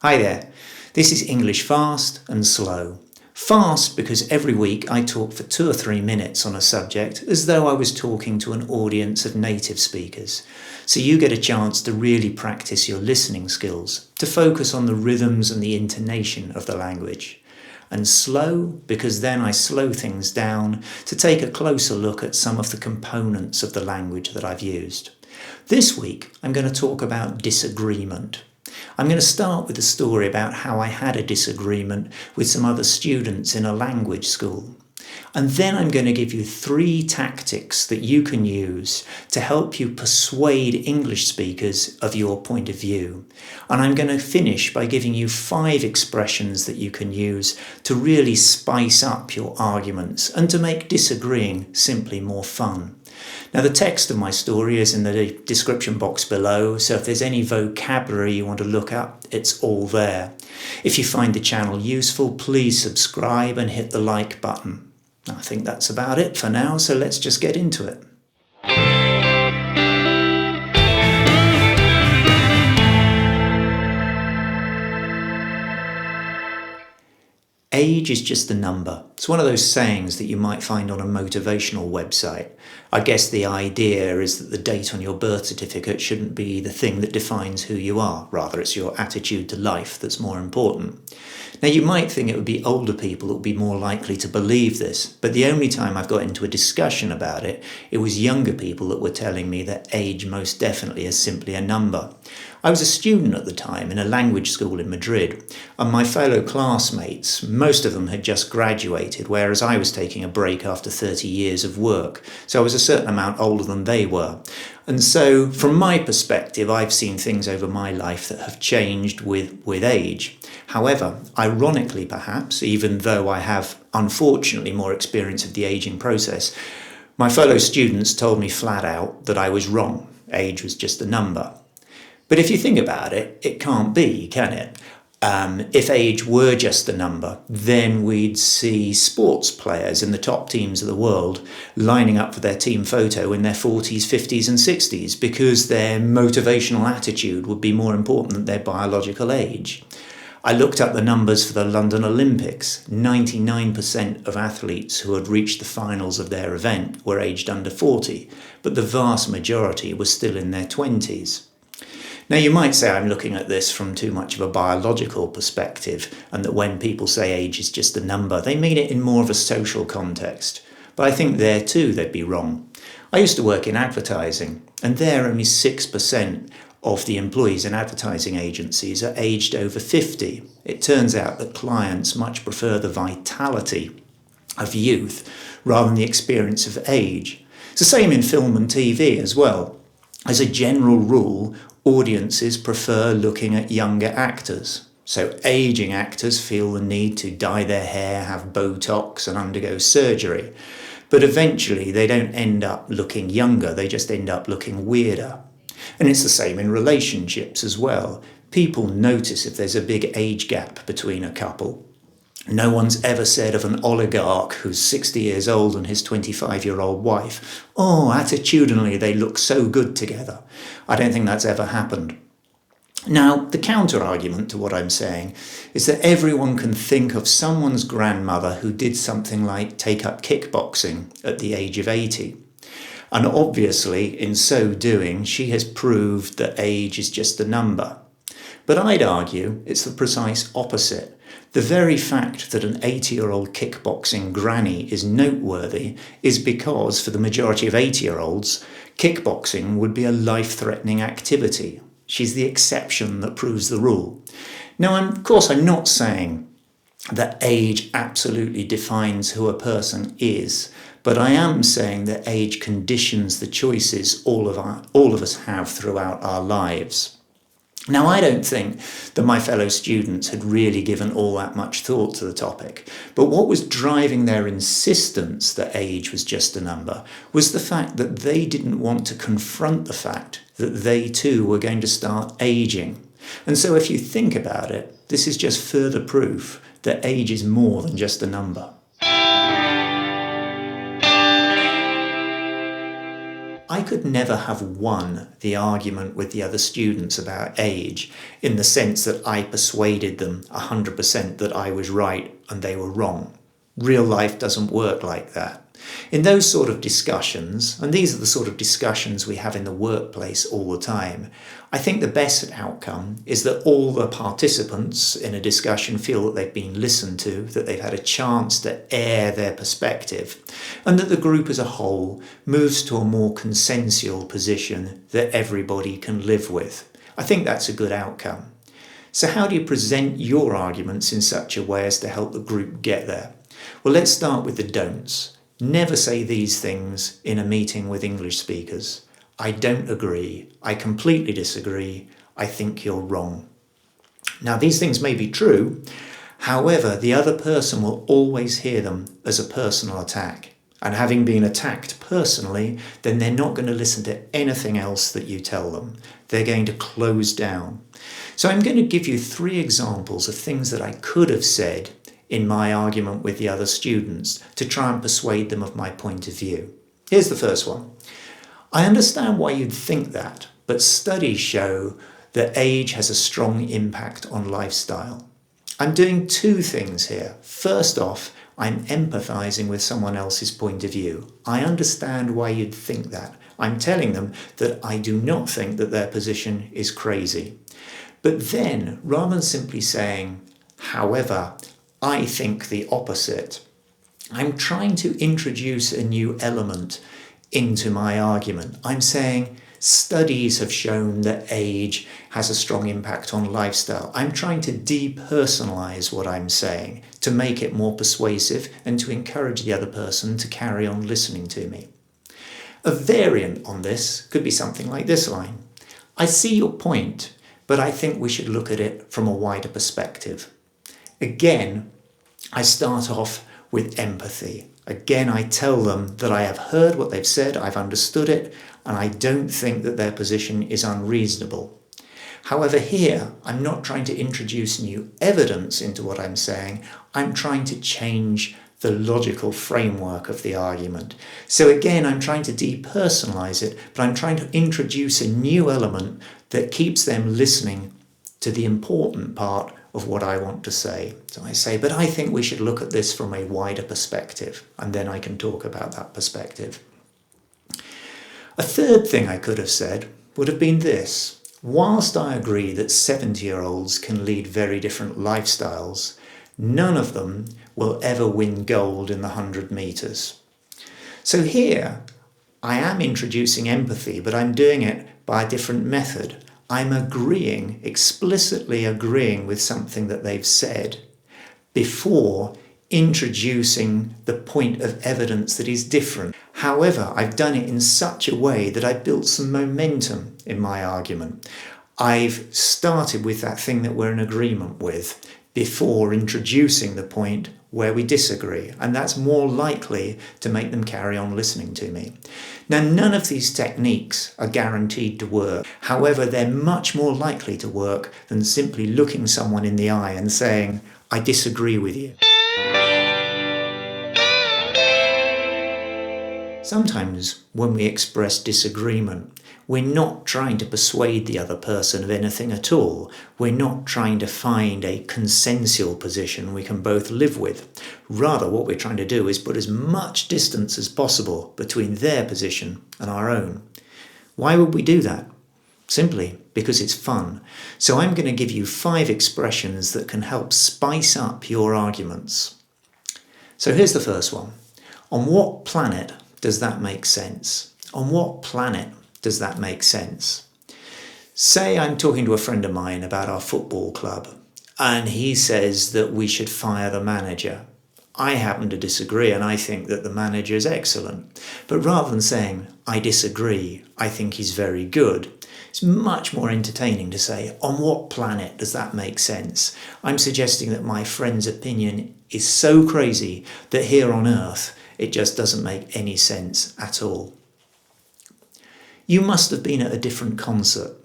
Hi there, this is English fast and slow. Fast because every week I talk for 2 or 3 minutes on a subject as though I was talking to an audience of native speakers. So you get a chance to really practice your listening skills, to focus on the rhythms and the intonation of the language. And slow because then I slow things down to take a closer look at some of the components of the language that I've used. This week I'm going to talk about disagreement. I'm going to start with a story about how I had a disagreement with some other students in a language school. And then I'm going to give you 3 tactics that you can use to help you persuade English speakers of your point of view. And I'm going to finish by giving you 5 expressions that you can use to really spice up your arguments and to make disagreeing simply more fun. Now, the text of my story is in the description box below, so if there's any vocabulary you want to look up, it's all there. If you find the channel useful, please subscribe and hit the like button. I think that's about it for now, so let's just get into it. Age is just a number. It's one of those sayings that you might find on a motivational website. I guess the idea is that the date on your birth certificate shouldn't be the thing that defines who you are. Rather, it's your attitude to life that's more important. Now, you might think it would be older people that would be more likely to believe this, but the only time I've got into a discussion about it, it was younger people that were telling me that age most definitely is simply a number. I was a student at the time in a language school in Madrid, and my fellow classmates, most of them had just graduated, whereas I was taking a break after 30 years of work, so I was a certain amount older than they were. And so, from my perspective, I've seen things over my life that have changed with age. However, ironically perhaps, even though I have unfortunately more experience of the aging process, my fellow students told me flat out that I was wrong. Age was just a number. But if you think about it, it can't be, can it? If age were just a number, then we'd see sports players in the top teams of the world lining up for their team photo in their 40s, 50s and 60s because their motivational attitude would be more important than their biological age. I looked up the numbers for the London Olympics. 99% of athletes who had reached the finals of their event were aged under 40, but the vast majority were still in their 20s. Now, you might say I'm looking at this from too much of a biological perspective, and that when people say age is just a number, they mean it in more of a social context. But I think there too they'd be wrong. I used to work in advertising, and there only 6% of the employees in advertising agencies are aged over 50. It turns out that clients much prefer the vitality of youth rather than the experience of age. It's the same in film and TV as well. As a general rule, audiences prefer looking at younger actors. So aging actors feel the need to dye their hair, have Botox and undergo surgery. But eventually they don't end up looking younger, they just end up looking weirder. And it's the same in relationships as well. People notice if there's a big age gap between a couple. No one's ever said of an oligarch who's 60 years old and his 25-year-old wife, "Oh, attitudinally they look so good together." I don't think that's ever happened. Now, the counter-argument to what I'm saying is that everyone can think of someone's grandmother who did something like take up kickboxing at the age of 80. And obviously, in so doing, she has proved that age is just a number. But I'd argue it's the precise opposite. The very fact that an 80-year-old kickboxing granny is noteworthy is because, for the majority of 80-year-olds, kickboxing would be a life-threatening activity. She's the exception that proves the rule. Now, of course, I'm not saying that age absolutely defines who a person is, but I am saying that age conditions the choices all of us have throughout our lives. Now, I don't think that my fellow students had really given all that much thought to the topic, but what was driving their insistence that age was just a number was the fact that they didn't want to confront the fact that they too were going to start aging. And so if you think about it, this is just further proof that age is more than just a number. I could never have won the argument with the other students about age in the sense that I persuaded them 100% that I was right and they were wrong. Real life doesn't work like that. In those sort of discussions, and these are the sort of discussions we have in the workplace all the time, I think the best outcome is that all the participants in a discussion feel that they've been listened to, that they've had a chance to air their perspective, and that the group as a whole moves to a more consensual position that everybody can live with. I think that's a good outcome. So how do you present your arguments in such a way as to help the group get there? Well, let's start with the don'ts. Never say these things in a meeting with English speakers. I don't agree. I completely disagree. I think you're wrong. Now, these things may be true. However, the other person will always hear them as a personal attack. And having been attacked personally, then they're not going to listen to anything else that you tell them. They're going to close down. So I'm going to give you 3 examples of things that I could have said in my argument with the other students to try and persuade them of my point of view. Here's the first one. I understand why you'd think that, but studies show that age has a strong impact on lifestyle. I'm doing 2 things here. First off, I'm empathizing with someone else's point of view. I understand why you'd think that. I'm telling them that I do not think that their position is crazy. But then, rather than simply saying, however, I think the opposite, I'm trying to introduce a new element into my argument. I'm saying studies have shown that age has a strong impact on lifestyle. I'm trying to depersonalize what I'm saying to make it more persuasive and to encourage the other person to carry on listening to me. A variant on this could be something like this line. I see your point, but I think we should look at it from a wider perspective. Again, I start off with empathy. Again, I tell them that I have heard what they've said, I've understood it, and I don't think that their position is unreasonable. However, here, I'm not trying to introduce new evidence into what I'm saying. I'm trying to change the logical framework of the argument. So again, I'm trying to depersonalize it, but I'm trying to introduce a new element that keeps them listening to the important part of what I want to say. So I say, but I think we should look at this from a wider perspective, and then I can talk about that perspective. A third thing I could have said would have been this. Whilst I agree that 70-year-olds can lead very different lifestyles, none of them will ever win gold in the 100 meters. So here, I am introducing empathy, but I'm doing it by a different method. I'm explicitly agreeing with something that they've said before introducing the point of evidence that is different. However, I've done it in such a way that I've built some momentum in my argument. I've started with that thing that we're in agreement with before introducing the point where we disagree, and that's more likely to make them carry on listening to me. Now, none of these techniques are guaranteed to work. However, they're much more likely to work than simply looking someone in the eye and saying, I disagree with you. Sometimes when we express disagreement, we're not trying to persuade the other person of anything at all. We're not trying to find a consensual position we can both live with. Rather, what we're trying to do is put as much distance as possible between their position and our own. Why would we do that? Simply because it's fun. So I'm going to give you 5 expressions that can help spice up your arguments. So here's the first one. On what planet does that make sense? On what planet does that make sense? Say I'm talking to a friend of mine about our football club, and he says that we should fire the manager. I happen to disagree, and I think that the manager is excellent. But rather than saying, I disagree, I think he's very good, it's much more entertaining to say, on what planet does that make sense? I'm suggesting that my friend's opinion is so crazy that here on Earth, it just doesn't make any sense at all. You must have been at a different concert.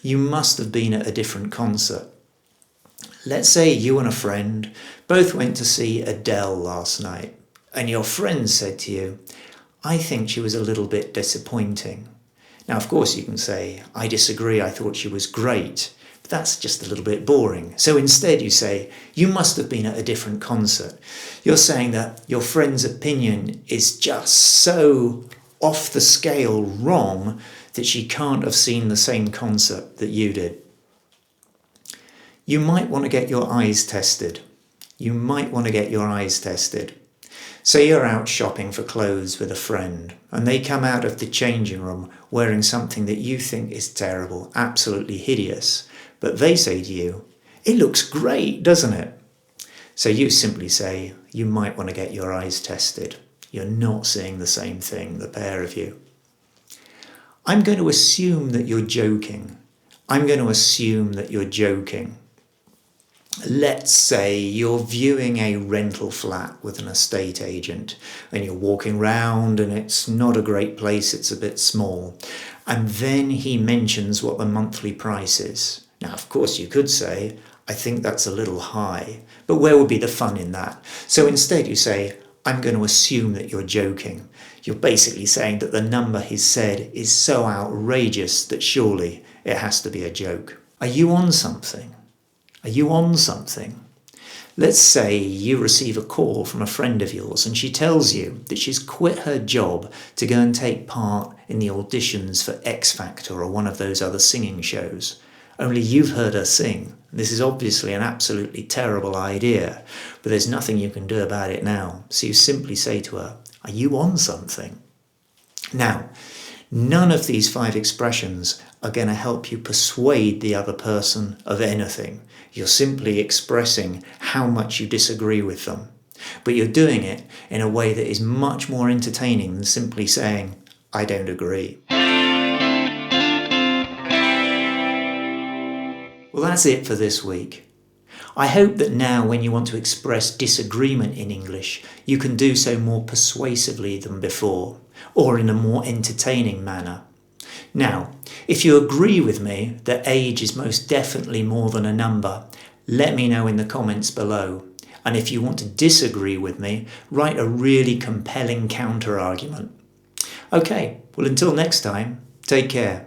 You must have been at a different concert. Let's say you and a friend both went to see Adele last night, and your friend said to you, I think she was a little bit disappointing. Now, of course, you can say, I disagree, I thought she was great. But that's just a little bit boring. So instead you say, you must have been at a different concert. You're saying that your friend's opinion is just so off the scale wrong that she can't have seen the same concert that you did. You might want to get your eyes tested. You might want to get your eyes tested. Say you're out shopping for clothes with a friend and they come out of the changing room wearing something that you think is terrible, absolutely hideous, but they say to you, it looks great, doesn't it? So you simply say, you might want to get your eyes tested. You're not seeing the same thing, the pair of you. I'm going to assume that you're joking. I'm going to assume that you're joking. Let's say you're viewing a rental flat with an estate agent and you're walking round and it's not a great place, it's a bit small. And then he mentions what the monthly price is. Now, of course, you could say, I think that's a little high, but where would be the fun in that? So instead you say, I'm going to assume that you're joking. You're basically saying that the number he's said is so outrageous that surely it has to be a joke. Are you on something? Are you on something? Let's say you receive a call from a friend of yours and she tells you that she's quit her job to go and take part in the auditions for X Factor or one of those other singing shows. Only you've heard her sing. This is obviously an absolutely terrible idea, but there's nothing you can do about it now. So you simply say to her, are you on something? Now, none of these 5 expressions are going to help you persuade the other person of anything. You're simply expressing how much you disagree with them. But you're doing it in a way that is much more entertaining than simply saying, I don't agree. Well, that's it for this week. I hope that now when you want to express disagreement in English, you can do so more persuasively than before, or in a more entertaining manner. Now, if you agree with me that age is most definitely more than a number, let me know in the comments below. And if you want to disagree with me, write a really compelling counter-argument. Okay, well until next time, take care.